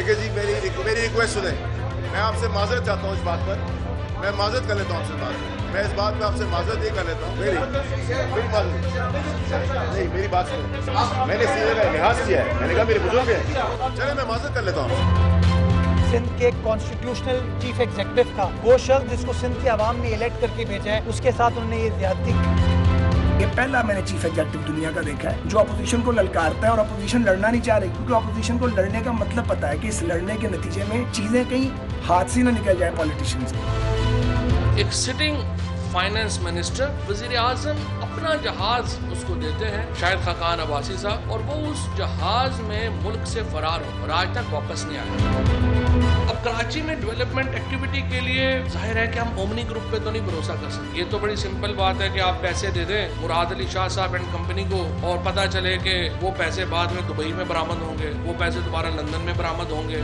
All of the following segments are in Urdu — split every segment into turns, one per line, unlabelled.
دیکھیے جی میری ریکویسٹ سنیں, میں آپ سے معذرت چاہتا ہوں اس بات پر, میں معذرت کر لیتا ہوں آپ سے بات, میں اس بات میں آپ سے معذرت یہ کر لیتا ہوں, میری معذرت نہیں, میری بات سنیں, میں نے سیدھے کا لحاظ کیا ہے, میں نے کہا میرے بزرگ ہیں, چلے میں معذرت کر لیتا ہوں.
سندھ کے کانسٹیٹیوشنل چیف ایگزیکٹو تھا, وہ شخص جس کو سندھ کی عوام نے الیکٹ کر کے بھیجا ہے, اس کے ساتھ انہوں نے یہ زیادتی کی.
یہ پہلا میں نے چیف ایگزیکٹو دنیا کا دیکھا ہے جو اپوزیشن کو للکارتا ہے, اور اپوزیشن لڑنا نہیں چاہ رہی, کیونکہ اپوزیشن کو لڑنے کا مطلب پتا ہے کہ اس لڑنے کے نتیجے میں چیزیں کہیں ہاتھ سے نہ نکل جائیں پولیٹیشنز.
ایک سٹنگ فائنانس منسٹر وزیر اعظم اپنا جہاز اس کو دیتے ہیں, شاہد خاقان عباسی صاحب, اور وہ اس جہاز میں ملک سے فرار ہو اور آج تک واپس نہیں آئے. اب کراچی میں ڈیولپمنٹ ایکٹیویٹی کے لیے ظاہر ہے کہ ہم اومنی گروپ پہ تو نہیں بھروسہ کر سکتے. یہ تو بڑی سمپل بات ہے کہ آپ پیسے دے دیں مراد علی شاہ صاحب اینڈ کمپنی کو, اور پتہ چلے کہ وہ پیسے بعد میں دبئی میں برآمد ہوں گے, وہ پیسے دوبارہ لندن میں برآمد ہوں گے.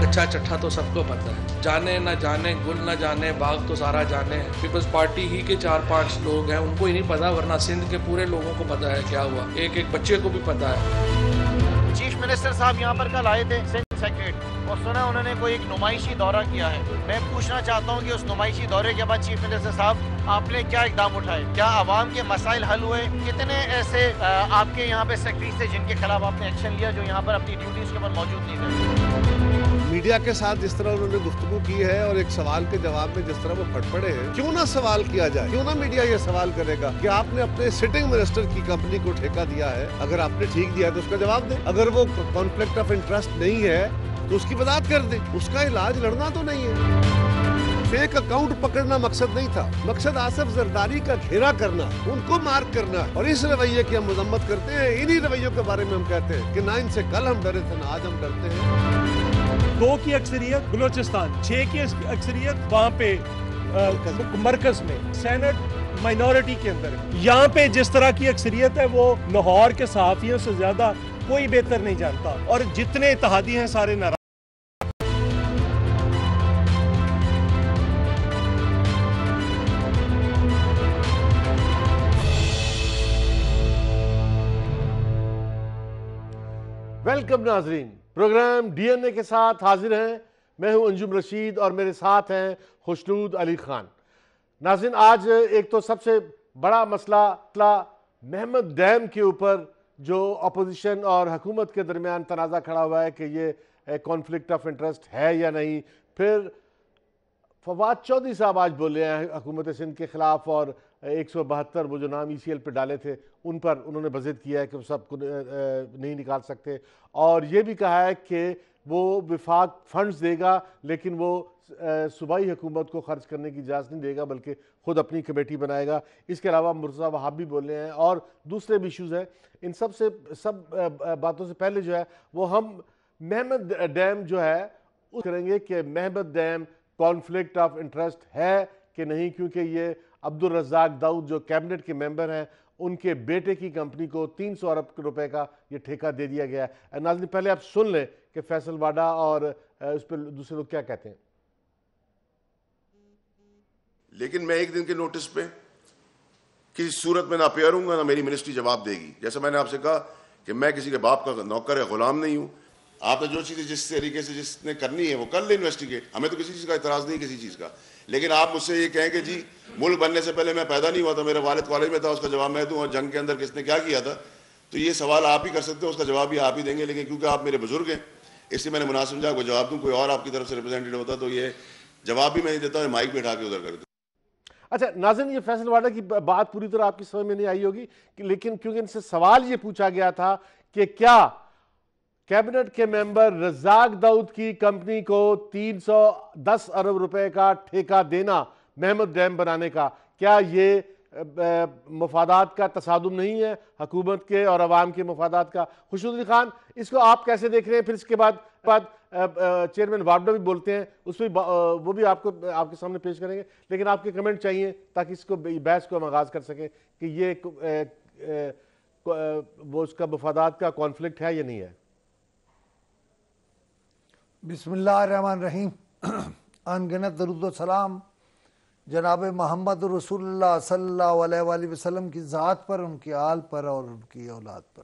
اچھا چٹھا تو سب کو پتہ ہے, جانے نہ جانے گل نہ جانے باغ تو سارا جانے. پیپلز پارٹی ہی کے 4-5 لوگ ہیں, ان کو ہی نہیں پتا, ورنہ سندھ کے پورے لوگوں کو پتا ہے کیا ہوا, ایک ایک بچے کو بھی پتا ہے.
چیف منسٹر صاحب یہاں پر کل آئے تھے سندھ سیکریٹ, اور سنا انہوں نے کوئی ایک نمائشی دورہ کیا ہے. میں پوچھنا چاہتا ہوں کہ اس نمائشی دورے کے بعد چیف منسٹر صاحب آپ نے کیا اقدام اٹھائے, کیا عوام کے مسائل حل ہوئے, کتنے ایسے آپ کے یہاں پہ سیکٹریز تھے جن کے خلاف آپ نے ایکشن لیا جو یہاں پر اپنی ڈیوٹیز کے اوپر موجود نہیں تھے.
میڈیا کے ساتھ جس طرح انہوں نے گفتگو کی ہے اور ایک سوال کے جواب میں جس طرح وہ پھٹ پڑے ہیں, کیوں نہ سوال کیا جائے, کیوں نہ میڈیا یہ سوال کرے گا کہ آپ نے اپنے سٹنگ منسٹر کی کمپنی کو ٹھیکہ دیا ہے, اگر آپ نے ٹھیک دیا ہے تو اس کا جواب دیں, اگر وہ کانفلکٹ آف انٹرسٹ نہیں ہے تو اس کی وضاحت کر دیں. اس کا علاج لڑنا تو نہیں ہے, فیک اکاؤنٹ پکڑنا مقصد نہیں تھا, مقصد آصف زرداری کا گھیرا کرنا, ان کو مارک کرنا, اور اس رویے کی ہم مذمت کرتے ہیں. انہی رویوں کے بارے میں ہم کہتے ہیں کہ نہ ان سے کل ہم ڈرے تھے نہ آج ہم ڈرتے ہیں.
2 کی اکثریت بلوچستان, 6 کی اکثریت وہاں پہ مرکز میں, سینٹ مائنورٹی کے اندر. یہاں پہ جس طرح کی اکثریت ہے وہ لاہور کے صحافیوں سے زیادہ کوئی بہتر نہیں جانتا, اور جتنے اتحادی ہیں سارے ناراض.
ویلکم ناظرین, پروگرام ڈی این اے کے ساتھ حاضر ہیں. میں ہوں انجم رشید اور میرے ساتھ ہیں خوشنود علی خان. ناظرین, آج ایک تو سب سے بڑا مسئلہ محمد ڈیم کے اوپر جو اپوزیشن اور حکومت کے درمیان تنازع کھڑا ہوا ہے کہ یہ کانفلکٹ آف انٹرسٹ ہے یا نہیں. پھر فواد چودھری صاحب آج بولے ہیں حکومت سندھ کے خلاف, اور 172 وہ جو نام ای سی ایل پہ ڈالے تھے ان پر انہوں نے بضد کیا ہے کہ وہ سب کو نہیں نکال سکتے, اور یہ بھی کہا ہے کہ وہ وفاق فنڈز دے گا لیکن وہ صوبائی حکومت کو خرچ کرنے کی اجازت نہیں دے گا بلکہ خود اپنی کمیٹی بنائے گا. اس کے علاوہ مرتضیٰ وہاب بھی بولے ہیں اور دوسرے بھی ایشوز ہیں. ان سب باتوں سے پہلے جو ہے وہ ہم محمد ڈیم جو ہے اس کریں گے کہ محمد ڈیم کانفلکٹ آف انٹرسٹ ہے کہ نہیں, کیونکہ یہ عبدالرزاق داؤد جو کیبنٹ کے ممبر ہیں ان کے بیٹے کی کمپنی کو 300 ارب روپے کا یہ ٹھیکہ دے دیا گیا ہے. ناظرین پہلے آپ سن لیں کہ فیصل واڈا اور اس پہ دوسرے لوگ کیا کہتے ہیں.
لیکن میں ایک دن کے نوٹس پہ کسی صورت میں نہ اپیئر ہوں گا نہ میری منسٹری جواب دے گی. جیسا میں نے آپ سے کہا کہ میں کسی کے باپ کا نوکر یا غلام نہیں ہوں. آپ نے جو چیزیں جس طریقے سے جس نے کرنی ہے وہ کر لیں انویسٹیگیٹ, ہمیں تو کسی چیز کا اعتراض نہیں کسی چیز کا. لیکن آپ مجھ سے یہ کہیں کہ جی ملک بننے سے پہلے میں پیدا نہیں ہوا تھا, میرے والد کالج میں تھا, اس کا جواب میں دوں, اور جنگ کے اندر کس نے کیا کیا تھا, تو یہ سوال آپ ہی کر سکتے ہیں, اس کا جواب بھی آپ ہی دیں گے. لیکن کیونکہ آپ میرے بزرگ ہیں اس لیے میں نے مناسب سمجھا کوئی جواب دوں. کوئی اور آپ کی طرف سے ریپرزینٹیو ہوتا تو یہ جواب بھی میں نہیں دیتا اور مائک پہ اٹھا کے ادھر کر دیتا.
اچھا ناظرین, یہ فیصل واڈا کی بات پوری طرح آپ کی سمجھ میں نہیں آئی ہوگی, لیکن کیونکہ ان سے سوال یہ پوچھا گیا تھا کہ کیا کیبنٹ کے ممبر رزاق داؤد کی کمپنی کو 310 ارب روپے کا ٹھیکہ دینا محمد ڈیم بنانے کا, کیا یہ مفادات کا تصادم نہیں ہے, حکومت کے اور عوام کے مفادات کا؟ خوشنود علی خان, اس کو آپ کیسے دیکھ رہے ہیں؟ پھر اس کے بعد چیئرمین وابڈا بھی بولتے ہیں, اس پہ وہ بھی آپ کے سامنے پیش کریں گے, لیکن آپ کے کمنٹ چاہیے تاکہ اس کو بحث کو ہم آغاز کر سکیں کہ یہ وہ اس کا مفادات کا کانفلکٹ ہے یا نہیں ہے.
بسم اللہ الرحمن الرحیم. انگنت درود و سلام جناب محمد رسول اللہ صلی اللہ علیہ وآلہ وسلم کی ذات پر, ان کی آل پر اور ان کی اولاد پر.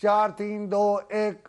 4, 3, 2, 1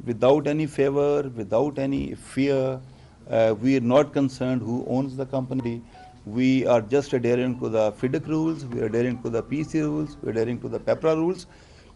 without any favor, without any fear. We are not concerned who owns the company. We are just adhering to the FIDC rules, we are adhering to the PC rules, we are adhering to the PEPRA rules.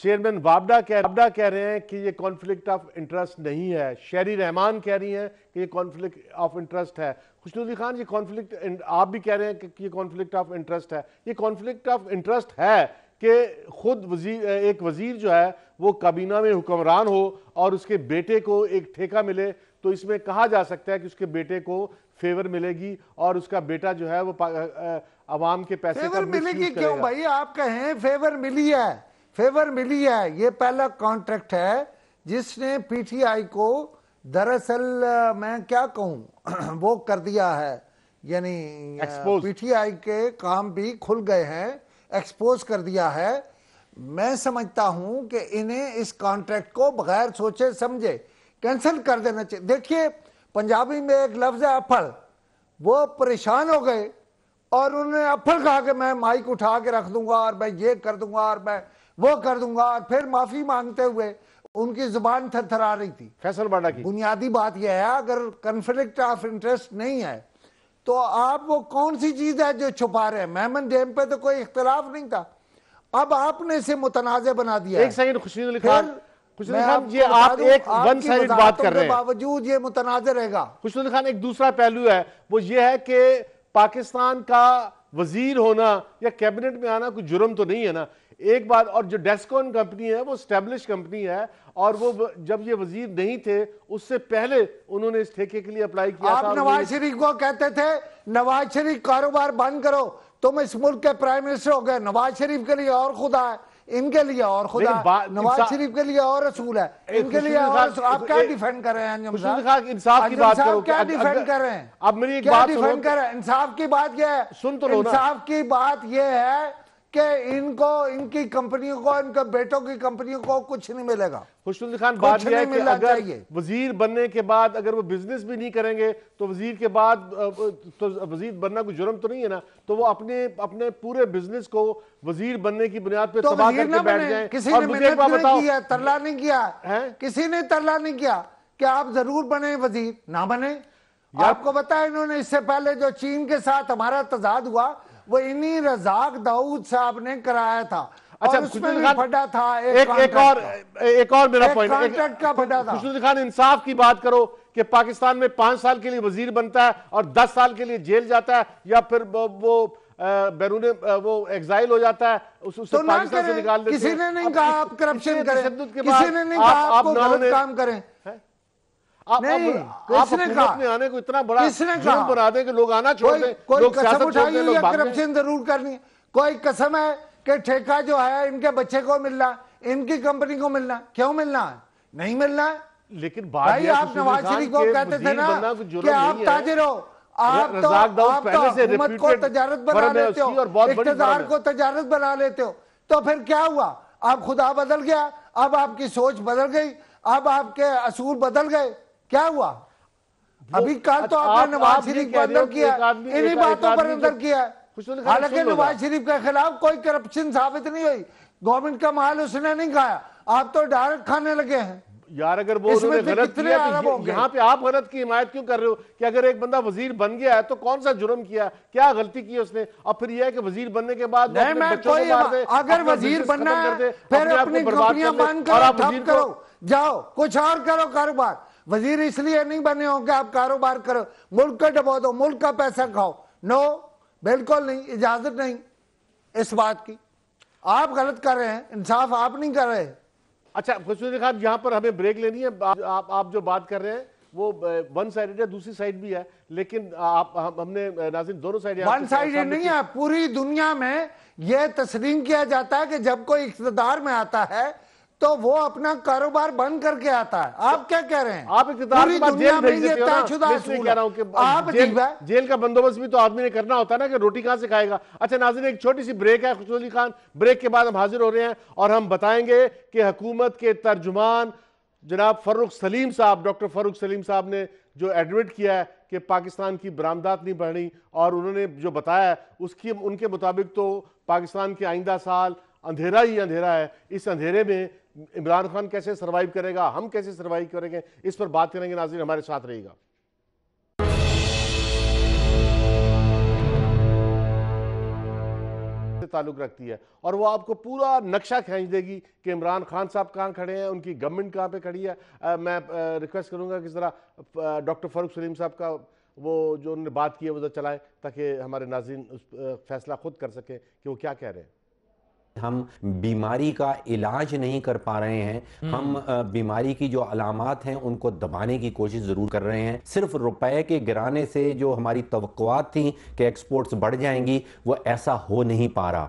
Chairman وابڈا کہہ رہے ہیں کہ یہ کانفلکٹ آف انٹرسٹ نہیں ہے، شہری رحمان کہہ رہی ہیں کہ یہ کانفلکٹ آف انٹرسٹ ہے، خوشنودی خان یہ کانفلکٹ آپ بھی کہہ رہے ہیں کہ یہ کانفلکٹ آف انٹرسٹ ہے۔ یہ کانفلکٹ آف انٹرسٹ ہے کہ خود ایک وزیر جو ہے وہ کابینہ میں حکمران ہو اور اس کے بیٹے کو ایک ٹھیکہ ملے، تو اس میں کہا جا سکتا ہے کہ اس کے بیٹے کو فیور ملے گی اور اس کا بیٹا جو ہے وہ عوام کے پیسے کا
فیور ملے
مس
گی
یوز کرے
کیوں
گا۔
بھائی؟ آپ کہیں فیور ملی ہے، فیور ملی ہے، یہ پہلا کانٹریکٹ ہے جس نے پی ٹی آئی کو دراصل میں کیا کہوں وہ کر دیا ہے، یعنی پی ٹی آئی کے کام بھی کھل گئے ہیں، ایکسپوز کر دیا ہے۔ میں سمجھتا ہوں کہ انہیں اس کانٹریکٹ کو بغیر سوچے سمجھے کینسل کر دینا چاہیے۔ دیکھیے پنجابی میں ایک لفظ ہے اپھل، وہ پریشان ہو گئے اور انہوں نے اپھل کہا کہ میں مائک اٹھا کے رکھ دوں گا اور میں یہ کر دوں گا اور میں وہ کر دوں گا، اور پھر معافی مانگتے ہوئے ان کی زبان تھر تھرا رہی تھی۔
فیصل باڈا کی
بنیادی بات یہ ہے اگر کنفلکٹ آف انٹرسٹ نہیں ہے تو آپ وہ کون سی چیز ہے جو چھپا رہے ہیں؟ میمن ڈیم پہ تو کوئی اختلاف نہیں تھا، اب آپ نے اسے متنازع بنا دیا۔
ایک سیکنڈ خوشنود علی خان، یہ آپ ایک ون سائیڈ بات کر رہے ہیں،
باوجود یہ متنازع رہے گا۔
خوشنود علی خان ایک دوسرا پہلو ہے، وہ یہ ہے کہ پاکستان کا وزیر ہونا یا کیبنٹ میں آنا کوئی جرم تو نہیں ہے نا، ایک بات۔ اور جو ڈیسکون کمپنی ہے وہ اسٹیبلش کمپنی ہے اور وہ جب یہ وزیر نہیں تھے اس سے پہلے انہوں نے اس ٹھیکے کے لیے اپلائی کیا تھا۔
آپ نواز شریف کو کہتے تھے نواز شریف کاروبار بند کرو، تم اس ملک کے پرائم منسٹر ہو گئے۔ نواز شریف کے لیے اور خدا ہے، ان کے لیے اور خدا ہے، نواز شریف کے لیے اور رسول ہے، ان کے لیے اور رسول۔ آپ کیا ڈیفینڈ کر رہے ہیں انجم صاحب؟
انصاف کی بات کرو،
کیا ڈیفینڈ کر رہے ہیں؟
اب میری ایک
کیا
بات
ڈیفینڈ کر رہے ہیں؟ انصاف کی بات یہ ہے،
سن تو لو نا،
انصاف کی بات یہ ہے کہ ان کو، ان کی کمپنیوں کو، ان کے بیٹوں کی کمپنیوں کو کچھ نہیں ملے گا۔
خوشنود علی خان بات یہ ہے کہ اگر وزیر بننے کے بعد اگر وہ بزنس بھی نہیں کریں گے تو وزیر کے بعد تو وزیر بننا کوئی جرم تو نہیں ہے نا، تو وہ اپنے پورے بزنس کو وزیر بننے کی بنیاد پہ تباہ کر کے بیٹھ جائیں۔
کسی نے محنت نہیں کیا، ترلا نہیں کیا، کسی نے ترلا نہیں کیا کہ آپ ضرور بنے وزیر، نہ بنے۔ آپ کو پتا ہے انہوں نے اس سے پہلے جو چین کے ساتھ ہمارا تضاد ہوا وہ انہی رزاق داؤد صاحب نے کرایا تھا، اور اس میں بھی پھٹا تھا
ایک اور میرا پوائنٹ،
کانٹریکٹ کا پھٹا تھا۔
خوشنود خان انصاف کی بات کرو کہ پاکستان میں 5 سال کے لیے وزیر بنتا ہے اور 10 سال کے لیے جیل جاتا ہے یا پھر وہ بیرون وہ ایگزائل ہو جاتا ہے، اسے پاکستان سے نکال دیتے ہیں۔
کسی نے نہیں کہا آپ کرپشن کریں، کسی نے نہیں کہا آپ کو غلط کام کریں، نہیں کس نے کہا؟
میں آنے کو اتنا بڑا
کس نے
جرم بنا دیں کہ لوگ آنا چھوڑ دیں،
کوئی قسم اٹھائی ہوئی ہے کرپشن ضرور کرنی ہے؟ کوئی قسم ہے کہ ٹھیکہ جو ہے ان کے بچے کو ملنا، ان کی کمپنی کو ملنا؟ کیوں ملنا ہے؟ نہیں ملنا ہے۔
لیکن
بھائی آپ نواز شریف کو کہتے تھے نا کہ آپ تاجر ہو، آپ تو حکومت کو تجارت بنا لیتے ہو، اقتدار کو تجارت بنا لیتے ہو، تو پھر کیا ہوا؟ اب خدا بدل گیا، اب آپ کی سوچ بدل گئی، اب آپ کے اصول بدل گئے، کیا ہوا؟ ابھی کل تو آپ نے نواز شریف کو اندر کیا، انہی باتوں پر اندر کیا ہے، حالانکہ نواز شریف کے خلاف کوئی کرپشن ثابت نہیں ہوئی، گورنمنٹ کا مال اس نے نہیں کھایا، آپ تو ڈائریکٹ کھانے لگے ہیں۔
یار اگر وہ انہوں نے غلط کیا تو یہاں پہ آپ غلط کی حمایت کیوں کر رہے ہو کہ اگر ایک بندہ وزیر بن گیا ہے تو کون سا جرم کیا، کیا غلطی کی اس نے؟ اور پھر یہ ہے کہ وزیر بننے کے بعد
اگر وزیر بننا ہے پھر اپنی کمپنیاں بند کرو، ٹھپ کرو، جاؤ کچھ اور کرو کاروبار۔ وزیر اس لیے نہیں بنے ہوں کہ آپ کاروبار کرو، ملک کو ڈبو دو، ملک کا پیسہ کھاؤ، نو، بالکل نہیں، اجازت نہیں اس بات کی۔ آپ غلط کر رہے ہیں، انصاف آپ نہیں کر رہے۔
اچھا خوشنود خان یہاں پر ہمیں بریک لینی ہے، آپ جو بات کر رہے ہیں وہ ون سائیڈڈ ہے، دوسری سائیڈ بھی ہے، لیکن ہم نے ناظرین دونوں سائیڈ
ون سائیڈڈ نہیں ہے، پوری دنیا میں یہ تسلیم کیا جاتا ہے کہ جب کوئی اقتدار میں آتا ہے تو وہ اپنا کاروبار بند کر کے آتا ہے۔ آپ کیا کہہ رہے ہیں؟
آپ اقتدار کے بعد جیل بھیج دیتے ہو نا، اس لیے کہہ رہا ہوں کہ جیل کا بندوبست بھی تو آدمی نے کرنا ہوتا ہے نا، کہ روٹی کہاں سے کھائے گا۔ اچھا ناظرین ایک چھوٹی سی بریک ہے خوشنود علی خان، بریک کے بعد ہم حاضر ہو رہے ہیں اور ہم بتائیں گے کہ حکومت کے ترجمان جناب فاروق سلیم صاحب، ڈاکٹر فاروق سلیم صاحب نے جو ایڈمٹ کیا ہے کہ پاکستان کی برآمدات نہیں بڑھ رہی، اور انہوں نے جو بتایا ہے ان کے مطابق تو پاکستان کے آئندہ سال اندھیرا ہی اندھیرا ہے۔ اس اندھیرے میں عمران خان کیسے سروائیو کرے گا، ہم کیسے سروائیو کریں گے، اس پر بات کریں گے۔ ناظرین ہمارے ساتھ رہیے گا۔ تعلق رکھتی ہے اور وہ آپ کو پورا نقشہ کھینچ دے گی کہ عمران خان صاحب کہاں کھڑے ہیں, ان کی گورنمنٹ کہاں پہ کھڑی ہے. میں ریکویسٹ کروں گا کہ ذرا ڈاکٹر فاروق سلیم صاحب کا وہ جو انہوں نے بات کی ہے وہ ذرا چلائیں تاکہ ہمارے ناظرین فیصلہ خود کر سکیں کہ وہ کیا کہہ رہے ہیں.
ہم بیماری کا علاج نہیں کر پا رہے ہیں, ہم بیماری کی جو علامات ہیں ان کو دبانے کی کوشش ضرور کر رہے ہیں. صرف روپے کے گرانے سے جو ہماری توقعات تھیں کہ ایکسپورٹس بڑھ جائیں گی وہ ایسا ہو نہیں پا رہا.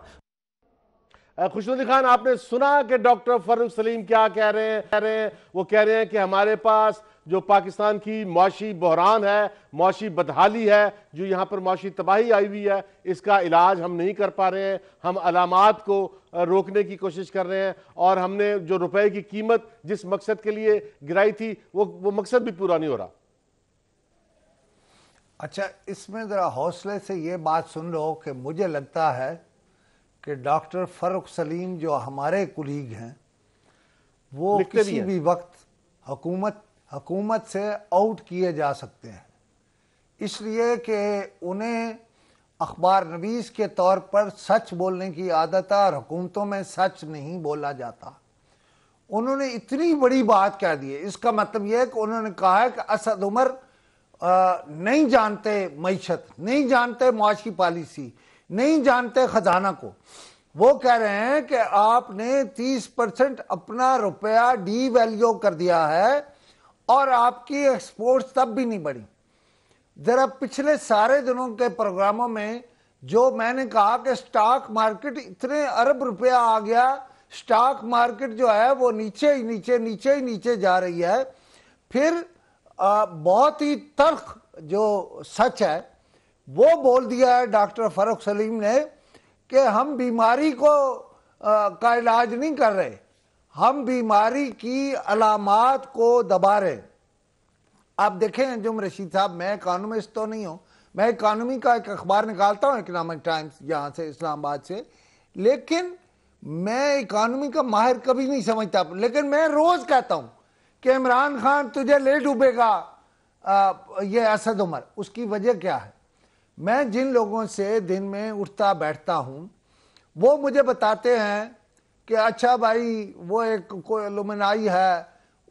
خوشنودی خان, آپ نے سنا کہ ڈاکٹر فاروق سلیم کیا کہہ رہے ہیں. وہ کہہ رہے ہیں کہ ہمارے پاس جو پاکستان کی معاشی بحران ہے, معاشی بدحالی ہے, جو یہاں پر معاشی تباہی آئی ہوئی ہے, اس کا علاج ہم نہیں کر پا رہے ہیں. ہم علامات کو روکنے کی کوشش کر رہے ہیں اور ہم نے جو روپے کی قیمت جس مقصد کے لیے گرائی تھی وہ مقصد بھی پورا نہیں ہو رہا.
اچھا, اس میں ذرا حوصلے سے یہ بات سن لو کہ مجھے لگتا ہے کہ ڈاکٹر فاروق سلیم جو ہمارے کولیگ ہیں وہ کسی بھی وقت حکومت سے آؤٹ کیے جا سکتے ہیں, اس لیے کہ انہیں اخبار نویس کے طور پر سچ بولنے کی عادت ہے اور حکومتوں میں سچ نہیں بولا جاتا. انہوں نے اتنی بڑی بات کہہ دی ہے, اس کا مطلب یہ ہے کہ انہوں نے کہا ہے کہ اسد عمر نہیں جانتے معیشت, نہیں جانتے معاشی پالیسی, نہیں جانتے خزانہ کو. وہ کہہ رہے ہیں کہ آپ نے 30% اپنا روپیہ ڈی ویلیو کر دیا ہے اور آپ کی ایکسپورٹس تب بھی نہیں بڑھی. ذرا پچھلے سارے دنوں کے پروگراموں میں جو میں نے کہا کہ سٹاک مارکیٹ اتنے ارب روپیہ آ گیا, سٹاک مارکیٹ جو ہے وہ نیچے جا رہی ہے. پھر بہت ہی تلخ جو سچ ہے وہ بول دیا ہے ڈاکٹر فاروق سلیم نے کہ ہم بیماری کا علاج نہیں کر رہے, ہم بیماری کی علامات کو دبا رہے. آپ دیکھیں انجم رشید صاحب, میں اکانومسٹ تو نہیں ہوں, میں اکانومی کا ایک اخبار نکالتا ہوں, اکنامک ٹائمز, یہاں سے اسلام آباد سے, لیکن میں اکانومی کا ماہر کبھی نہیں سمجھتا. لیکن میں روز کہتا ہوں کہ عمران خان تجھے لے ڈوبے گا یہ اسد عمر. اس کی وجہ کیا ہے؟ میں جن لوگوں سے دن میں اٹھتا بیٹھتا ہوں وہ مجھے بتاتے ہیں کہ اچھا بھائی وہ ایک کوئی الومنائی ہے,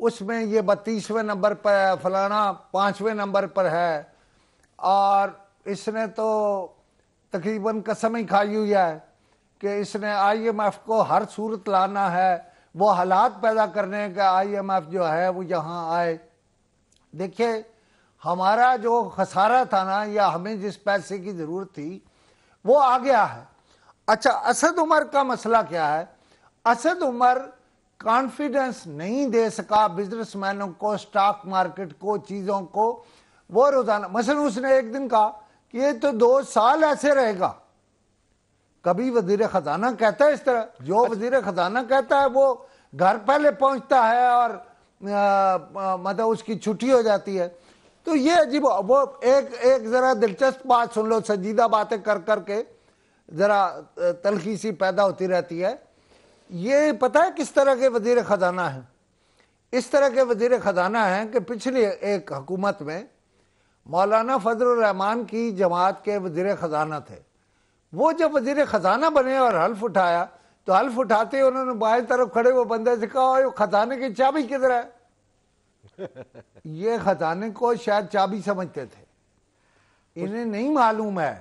اس میں یہ 32ویں نمبر پر ہے, فلانا 5ویں نمبر پر ہے, اور اس نے تو تقریباً قسم ہی کھائی ہوئی ہے کہ اس نے IMF کو ہر صورت لانا ہے, وہ حالات پیدا کرنے کہ IMF جو ہے وہ یہاں آئے. دیکھیں ہمارا جو خسارہ تھا نا, یا ہمیں جس پیسے کی ضرورت تھی وہ آ گیا ہے. اچھا, اسد عمر کا مسئلہ کیا ہے؟ اسد عمر کانفیڈنس نہیں دے سکا بزنس مینوں کو, سٹاک مارکیٹ کو, چیزوں کو. وہ روزانہ مثلا اس نے ایک دن کہا کہ یہ تو 2 سال ایسے رہے گا. کبھی وزیر خزانہ کہتا ہے اس طرح, جو وزیر خزانہ کہتا ہے وہ گھر پہلے پہنچتا ہے اور مطلب اس کی چھٹی ہو جاتی ہے. تو یہ عجیب. وہ ایک ذرا دلچسپ بات سن لو, سنجیدہ باتیں کر کے ذرا تلخی سی پیدا ہوتی رہتی ہے. یہ پتہ ہے کس طرح کے وزیر خزانہ ہیں؟ اس طرح کے وزیر خزانہ ہیں کہ پچھلی ایک حکومت میں مولانا فضل الرحمان کی جماعت کے وزیر خزانہ تھے. وہ جب وزیر خزانہ بنے اور حلف اٹھایا تو حلف اٹھاتے انہوں نے بائیں طرف کھڑے وہ بندے سے کہا خزانے کی چابی کدھر ہے؟ یہ خزانے کو شاید چابی سمجھتے تھے, انہیں نہیں معلوم ہے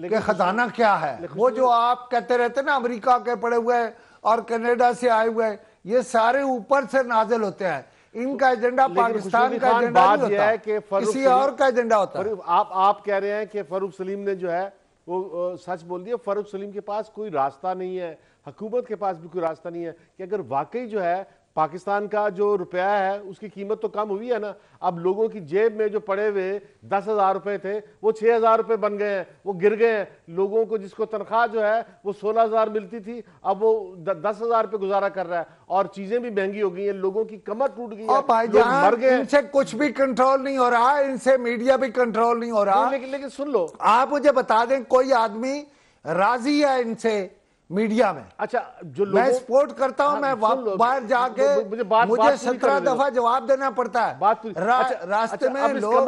کہ خزانہ کیا ہے. وہ جو آپ کہتے رہتے نا امریکہ کے پڑے ہوئے اور کینیڈا سے آئے ہوئے, یہ سارے اوپر سے نازل ہوتے ہیں. ان کا ایجنڈا پاکستان کا ایجنڈا نہیں ہوتا, کسی اور کا ایجنڈا ہوتا ہے.
آپ کہہ رہے ہیں کہ فاروق سلیم نے جو ہے وہ سچ بول دیا. فاروق سلیم کے پاس کوئی راستہ نہیں ہے, حکومت کے پاس بھی کوئی راستہ نہیں ہے کہ اگر واقعی جو ہے پاکستان کا جو روپیہ ہے اس کی قیمت تو کم ہوئی ہے نا. اب لوگوں کی جیب میں جو پڑے ہوئے 10,000 روپے تھے وہ 6,000 روپے بن گئے ہیں, وہ گر گئے ہیں. لوگوں کو جس کو تنخواہ جو ہے وہ 16,000 ملتی تھی اب وہ 10,000 روپے گزارا کر رہا ہے, اور چیزیں بھی مہنگی ہو گئی ہیں, لوگوں کی کمر ٹوٹ گئی ہے, لوگ مر گئے.
ان سے کچھ بھی کنٹرول نہیں ہو رہا, ان سے میڈیا بھی کنٹرول نہیں ہو رہا.
لیکن سن لو,
آپ مجھے بتا دیں کوئی آدمی راضی ہے ان سے میڈیا میں؟
اچھا, جو
میں سپورٹ کرتا ہوں, میں باہر جا کے مجھے 17 دفعہ جواب دینا پڑتا ہے راستے میں. لوگ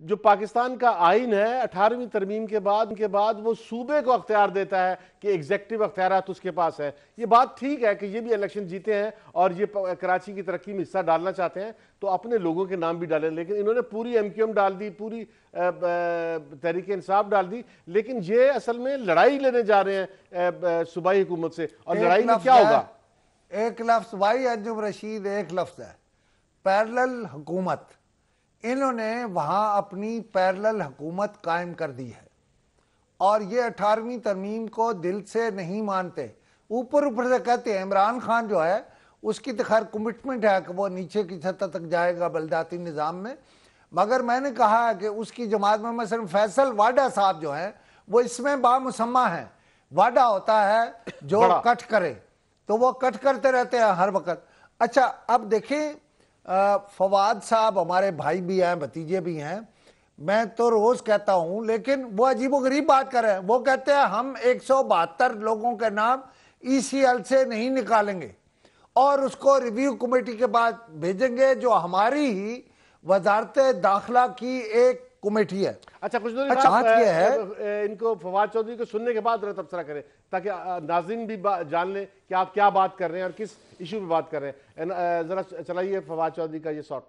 جو پاکستان کا آئین ہے 18ویں ترمیم کے بعد وہ صوبے کو اختیار دیتا ہے کہ ایگزیکٹو اختیارات اس کے پاس ہے. یہ بات ٹھیک ہے کہ یہ بھی الیکشن جیتے ہیں اور یہ کراچی کی ترقی میں حصہ ڈالنا چاہتے ہیں تو اپنے لوگوں کے نام بھی ڈالیں, لیکن انہوں نے پوری MQM ڈال دی, پوری تحریک انصاف ڈال دی, لیکن یہ اصل میں لڑائی لینے جا رہے ہیں صوبائی حکومت سے. اور لڑائی میں کیا ہوگا؟
ایک لفظ بھائی انجم رشید, ایک لفظ ہے پیرلل حکومت. انہوں نے وہاں اپنی پیرلل حکومت قائم کر دی ہے اور یہ 18ویں ترمیم کو دل سے نہیں مانتے. اوپر سے کہتے ہیں عمران خان جو ہے اس کی تو خیر کمٹمنٹ ہے کہ وہ نیچے کی سطح تک جائے گا بلدیاتی نظام میں, مگر میں نے کہا ہے کہ اس کی جماعت میں مثلا فیصل واڈا صاحب جو ہیں وہ اس میں بامسمہ ہیں. واڈا ہوتا ہے جو کٹ کرے, تو وہ کٹ کرتے رہتے ہیں ہر وقت. اچھا اب دیکھیں فواد صاحب ہمارے بھائی بھی ہیں, بھتیجے بھی ہیں, میں تو روز کہتا ہوں, لیکن وہ عجیب و غریب بات کر رہے ہیں. وہ کہتے ہیں ہم 172 لوگوں کے نام ECL سے نہیں نکالیں گے اور اس کو ریویو کمیٹی کے بعد بھیجیں گے جو ہماری ہی وزارت داخلہ کی ایک کمیٹی ہے.
اچھا کچھ بات یہ ہے ان کو فواد چودھری کو سننے کے بعد تبصرہ کریں تاکہ ناظرین بھی جان لیں کہ آپ کیا بات کر رہے ہیں اور کس ایشو پہ بات کر رہے ہیں. ذرا چلائیے فواد چودھری کا یہ شاٹ.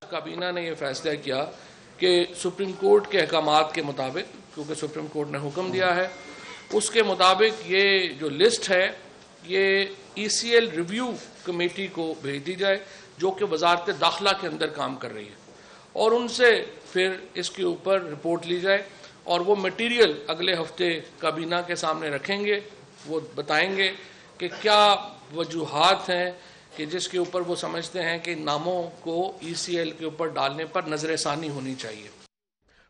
کابینہ نے یہ فیصلہ کیا کہ سپریم کورٹ کے احکامات کے مطابق, کیونکہ سپریم کورٹ نے حکم دیا ہے, اس کے مطابق یہ جو لسٹ ہے یہ ECL ریویو کمیٹی کو بھیج دی جائے جو کہ وزارت داخلہ کے اندر کام کر رہی ہے, اور ان سے پھر اس کے اوپر رپورٹ لی جائے اور وہ میٹیریل اگلے ہفتے کابینہ کے سامنے رکھیں گے. وہ بتائیں گے کہ کیا وجوہات ہیں کہ جس کے اوپر وہ سمجھتے ہیں کہ ناموں کو ECL کے اوپر ڈالنے پر نظر ثانی ہونی چاہیے.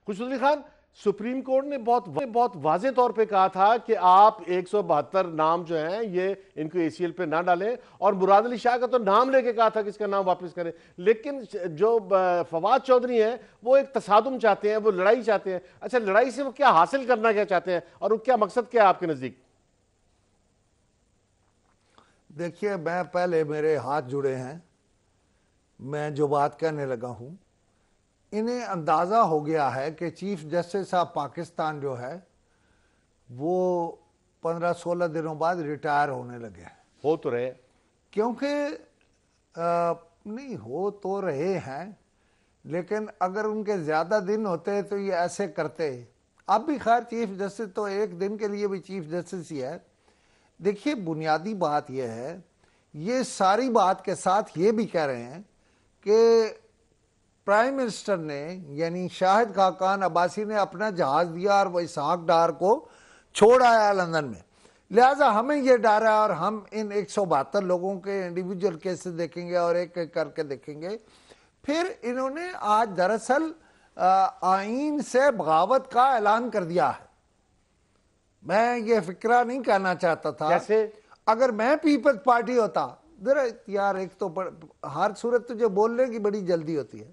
خوشبودی خان, سپریم کورٹ نے بہت واضح طور پہ کہا تھا کہ آپ 172 نام جو ہیں یہ ان کو ECL پہ نہ ڈالیں, اور مراد علی شاہ کا تو نام لے کے کہا تھا کہ اس کا نام واپس کریں, لیکن جو فواد چودھری ہیں وہ ایک تصادم چاہتے ہیں, وہ لڑائی چاہتے ہیں. اچھا لڑائی سے وہ کیا حاصل کرنا کیا چاہتے ہیں اور وہ کیا مقصد کیا ہے آپ کے نزدیک؟
دیکھیے میں پہلے میرے ہاتھ جڑے ہیں, میں جو بات کہنے لگا ہوں, انہیں اندازہ ہو گیا ہے کہ چیف جسٹس آف پاکستان جو ہے وہ 15-16 دنوں بعد ریٹائر ہونے لگے.
ہو تو رہے,
کیونکہ نہیں ہو تو رہے ہیں, لیکن اگر ان کے زیادہ دن ہوتے تو یہ ایسے کرتے. اب بھی خیر چیف جسٹس تو ایک دن کے لیے بھی چیف جسٹس ہی ہے. دیکھیے بنیادی بات یہ ہے, یہ ساری بات کے ساتھ یہ بھی کہہ رہے ہیں کہ پرائم منسٹر نے یعنی شاہد خاقان عباسی نے اپنا جہاز دیا اور وہ اسحاق ڈار کو چھوڑ آیا لندن میں, لہٰذا ہمیں یہ ڈر ہے اور ہم ان 172 لوگوں کے انڈیویجول کیسز دیکھیں گے اور ایک ایک کر کے دیکھیں گے. پھر انہوں نے آج دراصل آئین سے بغاوت کا اعلان کر دیا ہے. میں یہ فکرہ نہیں کہنا چاہتا تھا,
جیسے
اگر میں پیپلز پارٹی ہوتا, ذرا یار ایک تو ہر صورت تجھے بولنے کی بڑی جلدی ہوتی ہے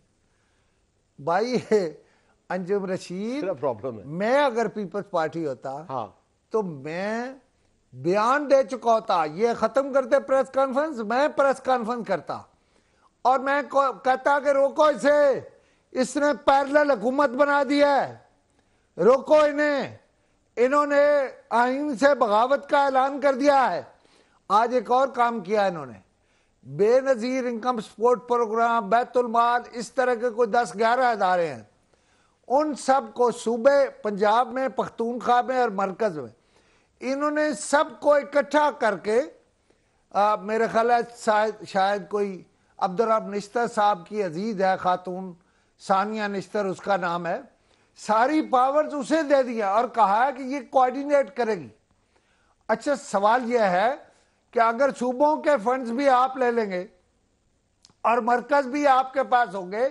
بھائی انجم رشید, میں اگر پیپلز پارٹی ہوتا تو میں بیان دے چکا ہوتا, یہ ختم کرتے پریس کانفرنس, میں پریس کانفرنس کرتا اور میں کہتا کہ روکو اسے, اس نے پیرلل حکومت بنا دی ہے, روکو انہیں, انہوں نے آئین سے بغاوت کا اعلان کر دیا ہے. آج ایک اور کام کیا انہوں نے, بے نظیر انکم سپورٹ پروگرام, بیت المال, اس طرح کے کوئی 10-11 ادارے ہیں, ان سب کو صوبے پنجاب میں, پختونخوا میں اور مرکز میں انہوں نے سب کو اکٹھا کر کے, میرے خیال ہے شاید کوئی عبدالرب نشتر صاحب کی عزیز ہے خاتون, ثانیہ نشتر اس کا نام ہے, ساری پاورز اسے دے دیا اور کہا ہے کہ یہ کوارڈینیٹ کرے گی. اچھا سوال یہ ہے کہ اگر صوبوں کے فنڈز بھی آپ لے لیں گے اور مرکز بھی آپ کے پاس ہوں گے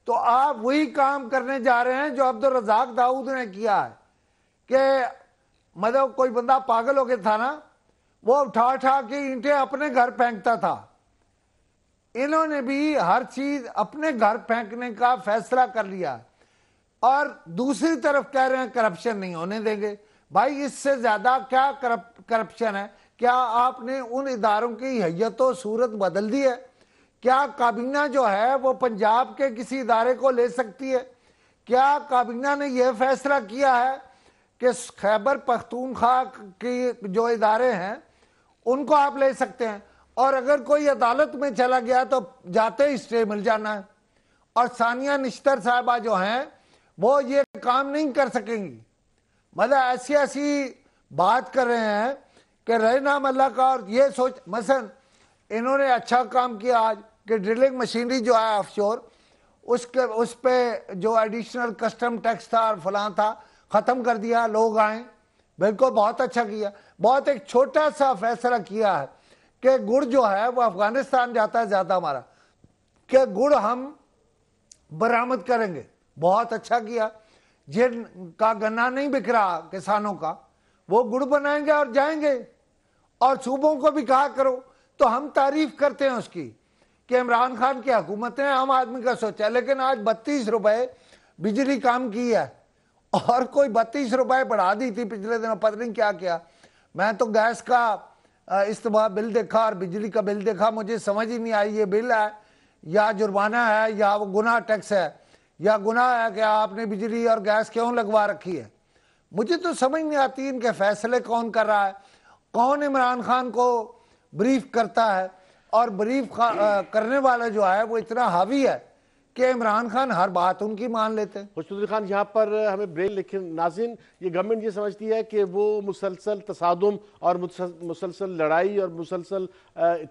تو آپ وہی کام کرنے جا رہے ہیں جو عبدالرزاق داؤد نے کیا ہے کہ مطلب کوئی بندہ پاگل ہو کے تھا نا, وہ اٹھا کے اینٹیں اپنے گھر پھینکتا تھا. انہوں نے بھی ہر چیز اپنے گھر پھینکنے کا فیصلہ کر لیا اور دوسری طرف کہہ رہے ہیں کرپشن نہیں ہونے دیں گے. بھائی اس سے زیادہ کیا کرپشن ہے؟ کیا آپ نے ان اداروں کی حیت و صورت بدل دی ہے؟ کیا کابینہ جو ہے وہ پنجاب کے کسی ادارے کو لے سکتی ہے؟ کیا کابینہ نے یہ فیصلہ کیا ہے کہ خیبر پختونخوا کی جو ادارے ہیں ان کو آپ لے سکتے ہیں، اور اگر کوئی عدالت میں چلا گیا تو جاتے ہی اسٹے مل جانا ہے، اور ثانیہ نشتر صاحبہ جو ہیں وہ یہ کام نہیں کر سکیں گی؟ مطلب ایسی بات کر رہے ہیں کہ رہے نام اللہ کا، اور یہ سوچ مثلا انہوں نے اچھا کام کیا آج کہ ڈرلنگ مشینری جو ہے آف شور اس پہ جو ایڈیشنل کسٹم ٹیکس تھا اور فلاں تھا ختم کر دیا، لوگ آئیں، بالکل بہت اچھا کیا۔ بہت ایک چھوٹا سا فیصلہ کیا ہے کہ گڑ جو ہے وہ افغانستان جاتا ہے زیادہ ہمارا، کہ گڑ ہم برآمد کریں گے، بہت اچھا کیا۔ جن کا گنا نہیں بک رہا کسانوں کا وہ گڑ بنائیں گے اور جائیں گے، اور صوبوں کو بھی کہا کرو۔ تو ہم تعریف کرتے ہیں اس کی کہ عمران خان کی حکومت نے عام آدمی کا سوچا، لیکن آج 32 روپے بجلی کام کی ہے، اور کوئی 32 روپے بڑھا دی تھی پچھلے دنوں، پتہ نہیں کیا کیا۔ میں تو گیس کا استعمال بل دیکھا اور بجلی کا بل دیکھا، مجھے سمجھ ہی نہیں آئی یہ بل ہے یا جرمانہ ہے یا وہ گناہ ٹیکس ہے، یا گناہ ہے کہ آپ نے بجلی اور گیس کیوں لگوا رکھی ہے۔ مجھے تو سمجھ نہیں آتی ان کے فیصلے کون کر رہا ہے، کون عمران خان کو بریف کرتا ہے، اور بریف کرنے والا جو ہے وہ اتنا حاوی ہے کہ عمران خان ہر بات ان کی مان لیتے ہیں۔
خوشنود علی خان یہاں پر ہمیں بریل لکھیں ناظرین، یہ گورنمنٹ یہ سمجھتی ہے کہ وہ مسلسل تصادم اور مسلسل لڑائی اور مسلسل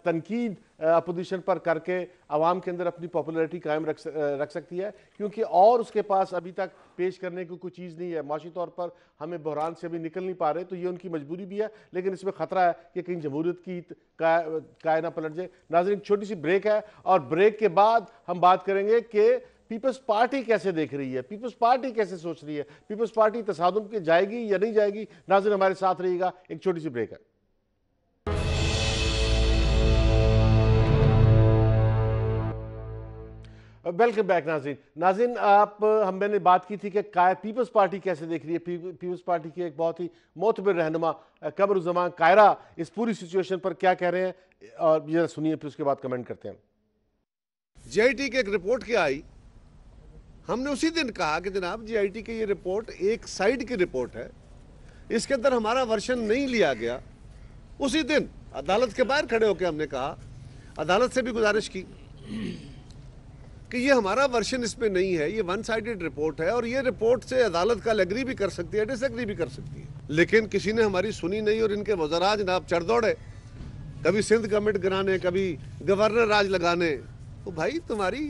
تنقید اپوزیشن پر کر کے عوام کے اندر اپنی پاپولیرٹی قائم رکھ سکتی ہے، کیونکہ اور اس کے پاس ابھی تک پیش کرنے کو کوئی چیز نہیں ہے۔ معاشی طور پر ہمیں بحران سے ابھی نکل نہیں پا رہے، تو یہ ان کی مجبوری بھی ہے، لیکن اس میں خطرہ ہے کہ کہیں جمہوریت کی کائے نہ پلٹ جائے۔ ناظرین چھوٹی سی بریک ہے، اور بریک کے بعد ہم بات کریں گے کہ پیپلز پارٹی کیسے دیکھ رہی ہے، پیپلز پارٹی کیسے سوچ رہی ہے، پیپلز پارٹی تصادم کے جائے گی یا نہیں جائے گی۔ ناظرین ہمارے ساتھ رہیے گا، ایک چھوٹی سی بریک ہے۔ ویلکم بیک ناظرین میں نے بات کی تھی کہ پیپلز پارٹی کیسے دیکھ رہی ہے۔ پیپلز پارٹی کے ایک بہت ہی معتبر رہنما قمر الزمان قاہرہ اس پوری سچویشن پر کیا کہہ رہے ہیں، اور یہ سنیے پھر اس کے بعد کمنٹ کرتے ہیں۔
جی آئی ٹی کی ایک رپورٹ کیا آئی، ہم نے اسی دن کہا کہ جناب جی آئی ٹی کی یہ رپورٹ ایک سائیڈ کی رپورٹ ہے، اس کے اندر ہمارا ورشن نہیں لیا گیا۔ اسی دن عدالت کے باہر کھڑے ہو کے ہم نے کہا، عدالت سے بھی گزارش کی کہ یہ ہمارا ورشن اس میں نہیں ہے، یہ ون سائیڈڈ رپورٹ ہے، اور یہ رپورٹ سے عدالت کا ایگری بھی کر سکتی ہے، ڈس ایگری بھی کر سکتی ہے، لیکن کسی نے ہماری سنی نہیں، اور ان کے وزراء جناب چڑھ دوڑے، کبھی سندھ گورنمنٹ گرانے، کبھی گورنر راج لگانے۔ تو بھائی تمہاری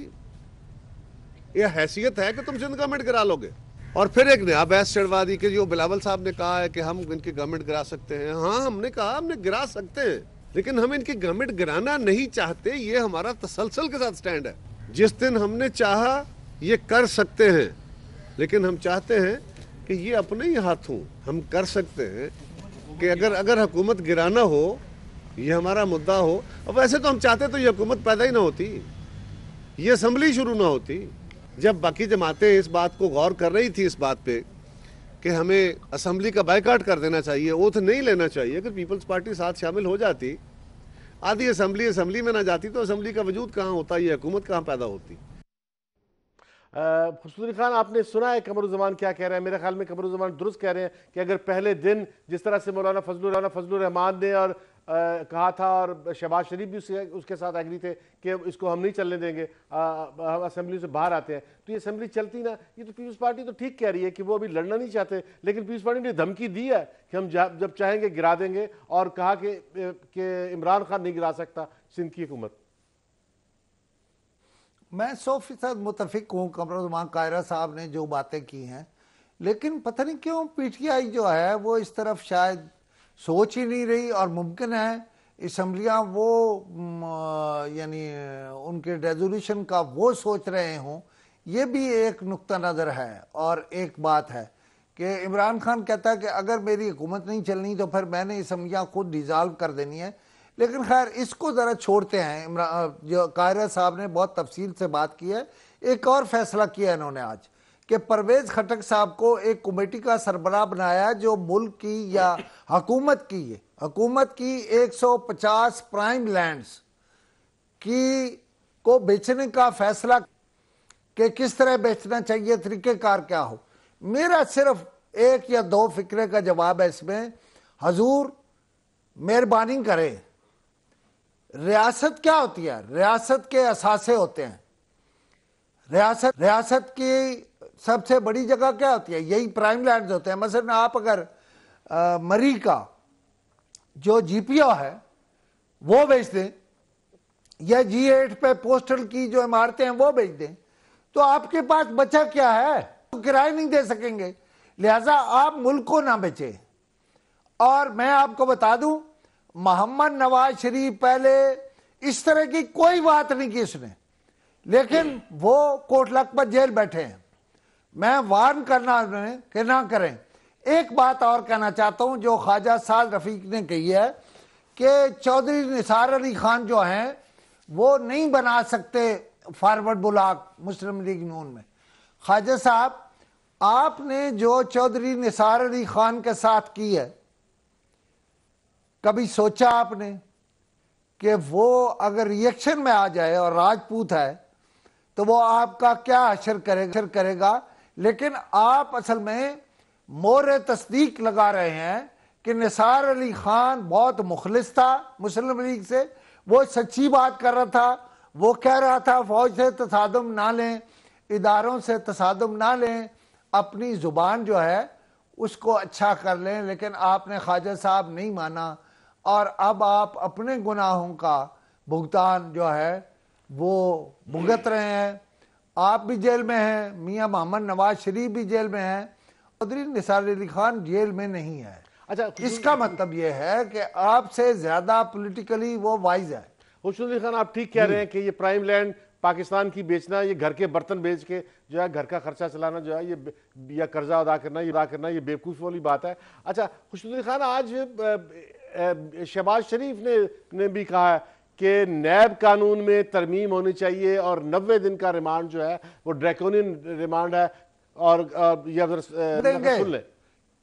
یہ حیثیت ہے کہ تم سندھ گورنمنٹ گرا لو گے؟ اور پھر ایک نیا بحث چڑھوا دی کہ جو بلاول صاحب نے کہا ہے کہ ہم ان کی گورنمنٹ گرا سکتے ہیں۔ ہاں ہم نے کہا ہم نے گرا سکتے ہیں، لیکن ہم ان کی گورنمنٹ گرانا نہیں چاہتے، یہ ہمارا تسلسل کے ساتھ سٹینڈ ہے۔ جس دن ہم نے چاہا یہ کر سکتے ہیں، لیکن ہم چاہتے ہیں کہ یہ اپنے ہی ہاتھوں ہم کر سکتے ہیں کہ اگر حکومت گرانا ہو، یہ ہمارا مدعا ہو۔ اب ویسے تو ہم چاہتے تو یہ حکومت پیدا ہی نہ ہوتی، یہ اسمبلی شروع نہ ہوتی۔ جب باقی جماعتیں اس بات کو غور کر رہی تھی اس بات پہ کہ ہمیں اسمبلی کا بائیکاٹ کر دینا چاہیے، اوتھ نہیں لینا چاہیے، اگر پیپلز پارٹی ساتھ شامل ہو جاتی، آدھی اسمبلی میں نہ جاتی، تو اسمبلی کا وجود کہاں ہوتا، یہ حکومت کہاں پیدا ہوتی۔
خوشنود علی خان آپ نے سنا ہے قمر الزمان کیا کہہ رہے ہیں؟ میرے خیال میں قمر الزمان درست کہہ رہے ہیں کہ اگر پہلے دن جس طرح سے مولانا فضل الرحمان نے اور کہا تھا، اور شہباز شریف بھی اس کے ساتھ ایگری تھے کہ اس کو ہم نہیں چلنے دیں گے، ہم اسمبلی سے باہر آتے ہیں، تو یہ اسمبلی چلتی نا۔ یہ تو پیپلز پارٹی تو ٹھیک کہہ رہی ہے کہ وہ ابھی لڑنا نہیں چاہتے، لیکن پیپلز پارٹی نے دھمکی دی ہے کہ ہم جب چاہیں گے گرا دیں گے، اور کہا کہ عمران خان نہیں گرا سکتا سندھ کی حکومت۔
میں 100% متفق ہوں قمر الزمان قاہرہ صاحب نے جو باتیں کی ہیں، لیکن پتہ نہیں کیوں پی ٹی آئی جو ہے وہ اس طرف شاید سوچ ہی نہیں رہی، اور ممکن ہے اسمبلیاں وہ یعنی ان کے ریزولوشن کا وہ سوچ رہے ہوں۔ یہ بھی ایک نقطہ نظر ہے، اور ایک بات ہے کہ عمران خان کہتا ہے کہ اگر میری حکومت نہیں چلنی تو پھر میں نے اسمبلیاں خود ڈیزالو کر دینی ہے۔ لیکن خیر اس کو ذرا چھوڑتے ہیں، جو قاہرہ صاحب نے بہت تفصیل سے بات کی ہے۔ ایک اور فیصلہ کیا انہوں نے آج کہ پرویز خٹک صاحب کو ایک کمیٹی کا سربراہ بنایا جو ملک کی یا حکومت کی 150 پرائم لینڈز کو بیچنے کا فیصلہ کہ کس طرح بیچنا چاہیے, طریقہ کار کیا ہو. میرا صرف ایک یا دو فکرے کا جواب ہے اس میں. حضور مہربانی کرے, ریاست کیا ہوتی ہے؟ ریاست کے اثاثے ہوتے ہیں. ریاست کی سب سے بڑی جگہ کیا ہوتی ہے؟ یہی پرائم لینڈز ہوتے ہیں. مثلا آپ اگر مری کا جو جی پی او ہے وہ بیچ دیں, یا G8 پہ پوسٹل کی جو عمارتیں ہیں وہ بیچ دیں, تو آپ کے پاس بچا کیا ہے؟ کرایہ نہیں دے سکیں گے. لہذا آپ ملک کو نہ بیچیں. اور میں آپ کو بتا دوں, محمد نواز شریف پہلے اس طرح کی کوئی بات نہیں کی اس نے, لیکن وہ کوٹ لکھپت جیل بیٹھے ہیں. میں وارن کرنا کہ نہ کریں. ایک بات اور کہنا چاہتا ہوں جو خواجہ سعد رفیق نے کہی ہے کہ چودھری نثار علی خان جو ہیں وہ نہیں بنا سکتے فارورڈ بلاک مسلم لیگ نون میں. خواجہ صاحب, آپ نے جو چودھری نثار علی خان کے ساتھ کی ہے, کبھی سوچا آپ نے کہ وہ اگر ریئیکشن میں آ جائے اور راجپوت ہے تو وہ آپ کا کیا حشر کرے گا؟ لیکن آپ اصل میں مورِ تصدیق لگا رہے ہیں کہ نثار علی خان بہت مخلص تھا مسلم لیگ سے, وہ سچی بات کر رہا تھا. وہ کہہ رہا تھا فوج سے تصادم نہ لیں, اداروں سے تصادم نہ لیں, اپنی زبان جو ہے اس کو اچھا کر لیں. لیکن آپ نے خواجہ صاحب نہیں مانا, اور اب آپ اپنے گناہوں کا بھگتان جو ہے وہ بھگت رہے ہیں. آپ بھی جیل میں ہیں, میاں محمد نواز شریف بھی جیل میں ہیں, چودھری نثار علی خان جیل میں نہیں ہے.
اچھا,
اس کا مطلب یہ ہے کہ آپ سے زیادہ پولیٹیکلی وہ وائز ہے.
خوشنود علی خان, آپ ٹھیک کہہ رہے ہیں کہ یہ پرائم لینڈ پاکستان کی بیچنا, یہ گھر کے برتن بیچ کے جو ہے گھر کا خرچہ چلانا جو ہے یہ, یا قرضہ ادا کرنا یہ بیوقوف والی بات ہے. اچھا خوشنود علی خان, آج شہباز شریف نے بھی کہا ہے کہ نیب قانون میں ترمیم ہونی چاہیے اور 90 دن کا ریمانڈ جو ہے وہ ڈریکونین ریمانڈ ہے, اور سن لیں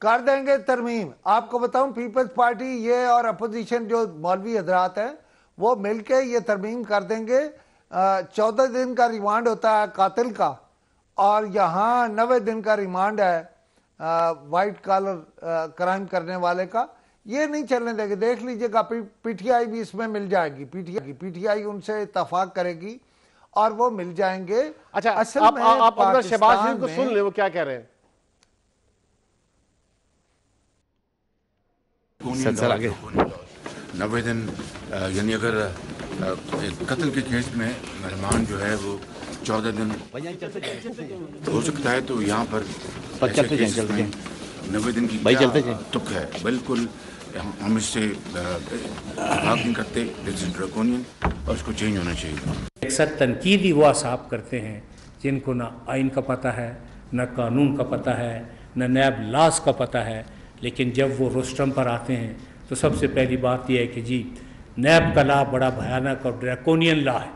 کر دیں گے ترمیم. آپ کو بتاؤں, پیپلز پارٹی یہ اور اپوزیشن جو مولوی حضرات ہیں وہ مل کے یہ ترمیم کر دیں گے. 14 دن کا ریمانڈ ہوتا ہے قاتل کا, اور یہاں 90 دن کا ریمانڈ ہے وائٹ کالر کرائم کرنے والے کا. یہ نہیں چلنے دیں گے. دیکھ لیجئے گا, پی ٹی آئی بھی اس میں مل جائے گی. پی ٹی آئی ان سے اتفاق کرے گی اور وہ مل جائیں گے.
اچھا,
اصل میں
آپ اپنا شہباز شریف کو سن لیں وہ کیا کہہ رہے ہیں.
سر آگے 90 دن, یعنی اگر قتل کے کیس میں ریمانڈ جو ہے وہ 14 دن ہو سکتا ہے, تو یہاں پر 90 دن کی تک ہے. بالکل ہم اس سے بات نہیں کرتے, دس از ڈریکونین, اور اس کو چینج ہونا چاہیے.
اکثر تنقیدی وہ اصحاب کرتے ہیں جن کو نہ آئین کا پتہ ہے, نہ قانون کا پتہ ہے, نہ نیب لاس کا پتہ ہے, لیکن جب وہ روسٹرم پر آتے ہیں تو سب سے پہلی بات یہ ہے کہ جی نیب کا لا بڑا بھیانک اور ڈریکونین لا ہے.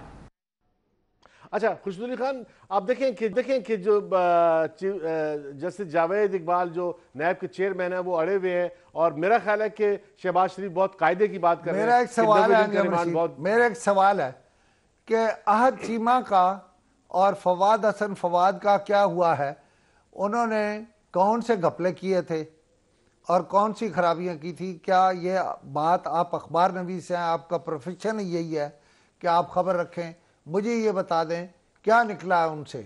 اچھا خوشنود علی خان, آپ دیکھیں کہ جو جسٹس جاوید اقبال جو نیب کے چیئرمین ہیں وہ اڑے ہوئے ہیں, اور میرا خیال ہے کہ شہباز شریف بہت قاعدے کی بات کر رہے ہیں.
میرا ایک سوال ہے کہ احد چیمہ کا اور فواد حسن فواد کا کیا ہوا ہے؟ انہوں نے کون سے گھپلے کیے تھے اور کون سی خرابیاں کی تھی؟ کیا یہ بات, آپ اخبار نویس ہیں, آپ کا پروفیشن یہی ہے کہ آپ خبر رکھیں, مجھے یہ بتا دیں کیا نکلا ہے ان سے.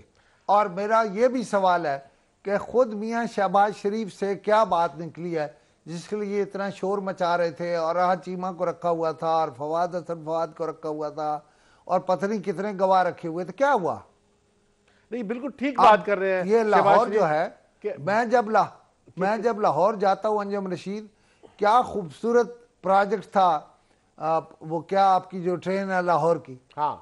اور میرا یہ بھی سوال ہے کہ خود میاں شہباز شریف سے کیا بات نکلی ہے جس کے لیے اتنا شور مچا رہے تھے, اور احد چیمہ کو رکھا ہوا تھا اور فواد حسن فواد کو رکھا ہوا تھا, اور پتہ نہیں کتنے گواہ رکھے ہوئے تھے, کیا ہوا؟
نہیں بالکل ٹھیک بات کر رہے ہیں.
یہ لاہور جو ہے, میں جب لاہور جاتا ہوں انجم رشید, کیا خوبصورت پروجیکٹ تھا. وہ کیا آپ کی جو ٹرین ہے لاہور کی,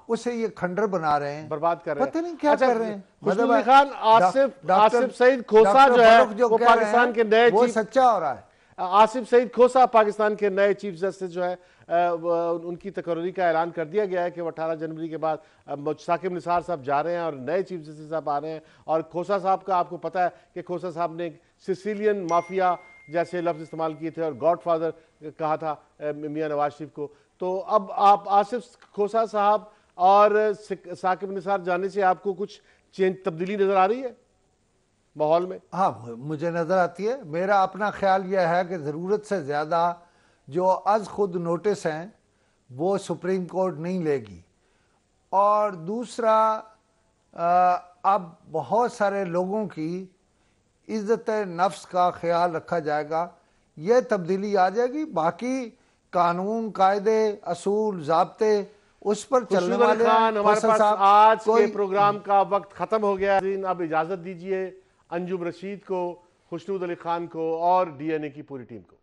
اسے یہ کھنڈر بنا رہے ہیں,
برباد کر رہے ہیں,
پتہ نہیں کیا کر رہے ہیں.
خوشنود علی خان, آصف سعید کھوسا جو ہے وہ پاکستان کے نئے
وہ سچا ہو رہا ہے.
آصف سعید کھوسا پاکستان کے نئے چیف جسٹس جو ہے, ان کی تقرری کا اعلان کر دیا گیا ہے کہ وہ 18 جنوری کے بعد ثاقب نثار صاحب جا رہے ہیں اور نئے چیف جسٹس صاحب آ رہے ہیں. اور کھوسا صاحب کا آپ کو پتہ ہے کہ کھوسا صاحب نے سیسیلین مافیا جیسے لفظ استعمال کیے تھے اور گاڈ فادر کہا تھا میاں نواز شریف کو. تو اب آپ آصف کھوسا صاحب اور ثاقب نثار جانے سے آپ کو کچھ تبدیلی نظر آ رہی ہے ماحول میں؟
ہاں مجھے نظر آتی ہے. میرا اپنا خیال یہ ہے کہ ضرورت سے زیادہ جو از خود نوٹس ہیں وہ سپریم کورٹ نہیں لے گی. اور دوسرا اب بہت سارے لوگوں کی عزت نفس کا خیال رکھا جائے گا, یہ تبدیلی آ جائے گی. باقی قانون, قاعدے, اصول, ضابطے اس پر چلنے والے ہیں.
ہمارے پاس آج کے پروگرام کا وقت ختم ہو گیا. اب اجازت دیجئے انجم رشید کو, خوشنود علی خان کو اور ڈی این اے کی پوری ٹیم کو.